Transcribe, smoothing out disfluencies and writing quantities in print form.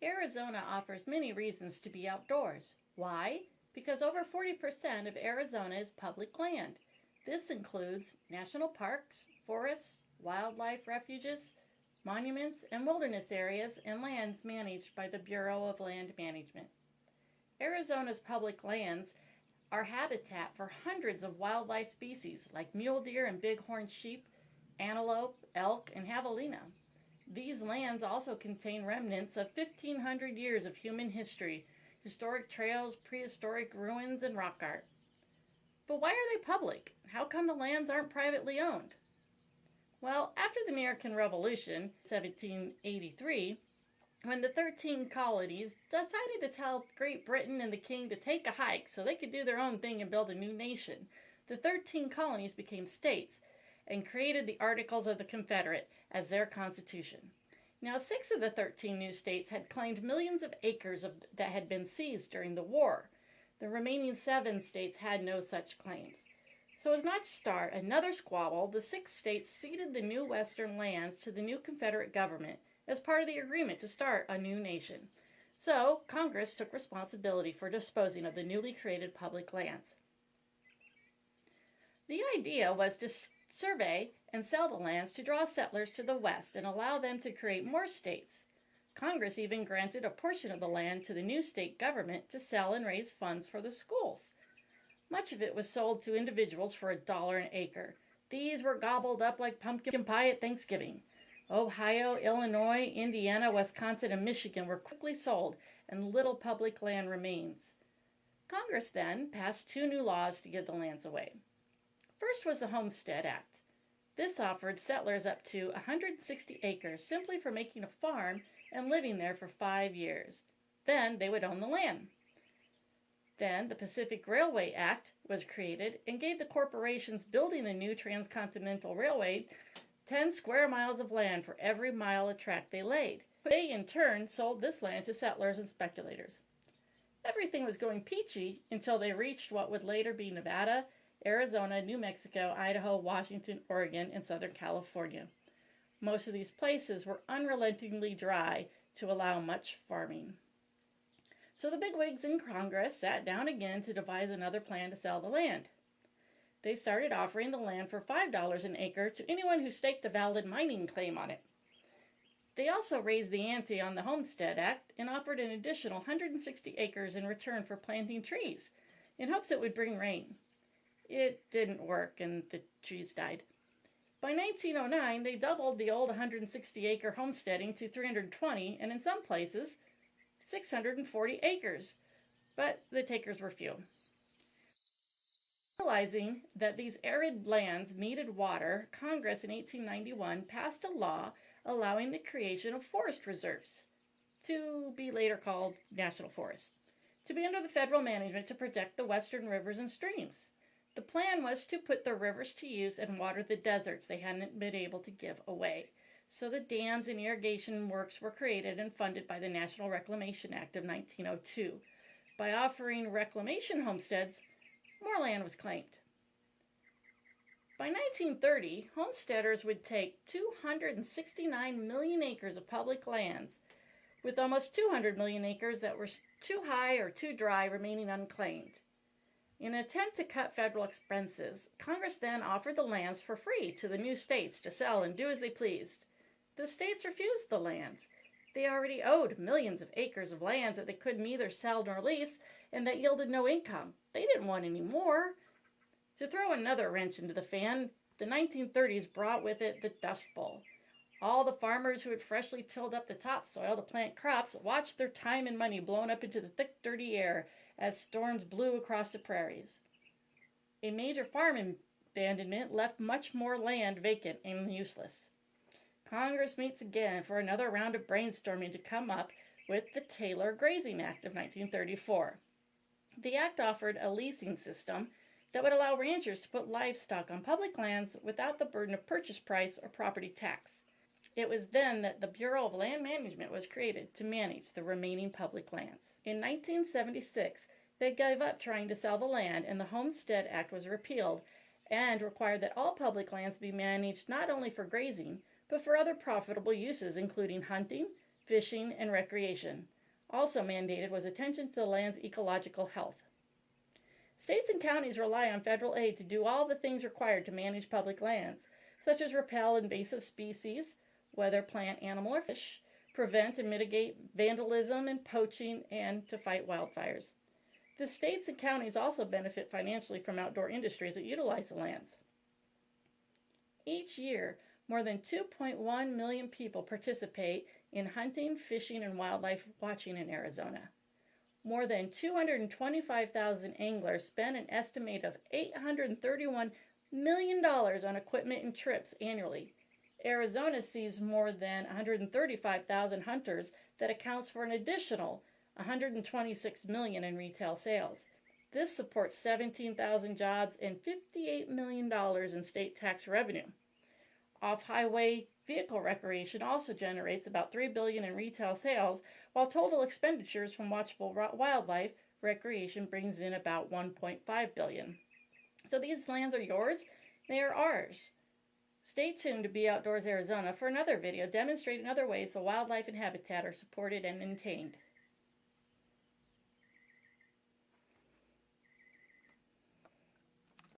Arizona offers many reasons to be outdoors. Why? Because over 40% of Arizona is public land. This includes national parks, forests, wildlife refuges, monuments, and wilderness areas and lands managed by the Bureau of Land Management. Arizona's public lands are habitat for hundreds of wildlife species like mule deer and bighorn sheep, antelope, elk, and javelina. These lands also contain remnants of 1,500 years of human history, historic trails, prehistoric ruins, and rock art. But why are they public? How come the lands aren't privately owned? Well, after the American Revolution, 1783, when the 13 colonies decided to tell Great Britain and the King to take a hike so they could do their own thing and build a new nation, the 13 colonies became states and created the Articles of the Confederate as their constitution. Now, 6 of the 13 new states had claimed millions of acres that had been seized during the war. The remaining 7 states had no such claims. So as not to start another squabble, the 6 states ceded the new western lands to the new Confederate government as part of the agreement to start a new nation. So Congress took responsibility for disposing of the newly created public lands. The idea was to survey and sell the lands to draw settlers to the west and allow them to create more states. Congress even granted a portion of the land to the new state government to sell and raise funds for the schools. Much of it was sold to individuals for $1 an acre. These were gobbled up like pumpkin pie at Thanksgiving. Ohio, Illinois, Indiana, Wisconsin, and Michigan were quickly sold, and little public land remains. Congress then passed 2 new laws to give the lands away. First was the Homestead Act. This offered settlers up to 160 acres simply for making a farm and living there for 5 years. Then they would own the land. Then the Pacific Railway Act was created and gave the corporations building the new transcontinental railway 10 square miles of land for every mile of track they laid. They, in turn, sold this land to settlers and speculators. Everything was going peachy until they reached what would later be Nevada, Arizona, New Mexico, Idaho, Washington, Oregon, and Southern California. Most of these places were unrelentingly dry to allow much farming. So the bigwigs in Congress sat down again to devise another plan to sell the land. They started offering the land for $5 an acre to anyone who staked a valid mining claim on it. They also raised the ante on the Homestead Act and offered an additional 160 acres in return for planting trees, in hopes it would bring rain. It didn't work, and the trees died. By 1909, they doubled the old 160-acre homesteading to 320, and in some places, 640 acres. But the takers were few. Realizing that these arid lands needed water, Congress in 1891 passed a law allowing the creation of forest reserves, to be later called national forests, to be under the federal management to protect the western rivers and streams. The plan was to put the rivers to use and water the deserts they hadn't been able to give away. So the dams and irrigation works were created and funded by the National Reclamation Act of 1902. By offering reclamation homesteads, more land was claimed. By 1930, homesteaders would take 269 million acres of public lands, with almost 200 million acres that were too high or too dry remaining unclaimed. In an attempt to cut federal expenses, Congress then offered the lands for free to the new states to sell and do as they pleased. The states refused the lands. They already owed millions of acres of land that they could neither sell nor lease, and that yielded no income. They didn't want any more. To throw another wrench into the fan, the 1930s brought with it the Dust Bowl. All the farmers who had freshly tilled up the topsoil to plant crops watched their time and money blown up into the thick, dirty air as storms blew across the prairies. A major farm abandonment left much more land vacant and useless. Congress meets again for another round of brainstorming to come up with the Taylor Grazing Act of 1934. The act offered a leasing system that would allow ranchers to put livestock on public lands without the burden of purchase price or property tax. It was then that the Bureau of Land Management was created to manage the remaining public lands. In 1976, they gave up trying to sell the land, and the Homestead Act was repealed and required that all public lands be managed not only for grazing, but for other profitable uses, including hunting, fishing, and recreation. Also mandated was attention to the land's ecological health. States and counties rely on federal aid to do all the things required to manage public lands, such as repel invasive species, whether plant, animal, or fish, prevent and mitigate vandalism and poaching, and to fight wildfires. The states and counties also benefit financially from outdoor industries that utilize the lands. Each year, more than 2.1 million people participate in hunting, fishing, and wildlife watching in Arizona. More than 225,000 anglers spend an estimate of $831 million on equipment and trips annually. Arizona sees more than 135,000 hunters that accounts for an additional $126 million in retail sales. This supports 17,000 jobs and $58 million in state tax revenue. Off-highway vehicle recreation also generates about $3 billion in retail sales, while total expenditures from watchable wildlife recreation brings in about $1.5 billion. So these lands are yours, they are ours. Stay tuned to Be Outdoors Arizona for another video demonstrating other ways the wildlife and habitat are supported and maintained.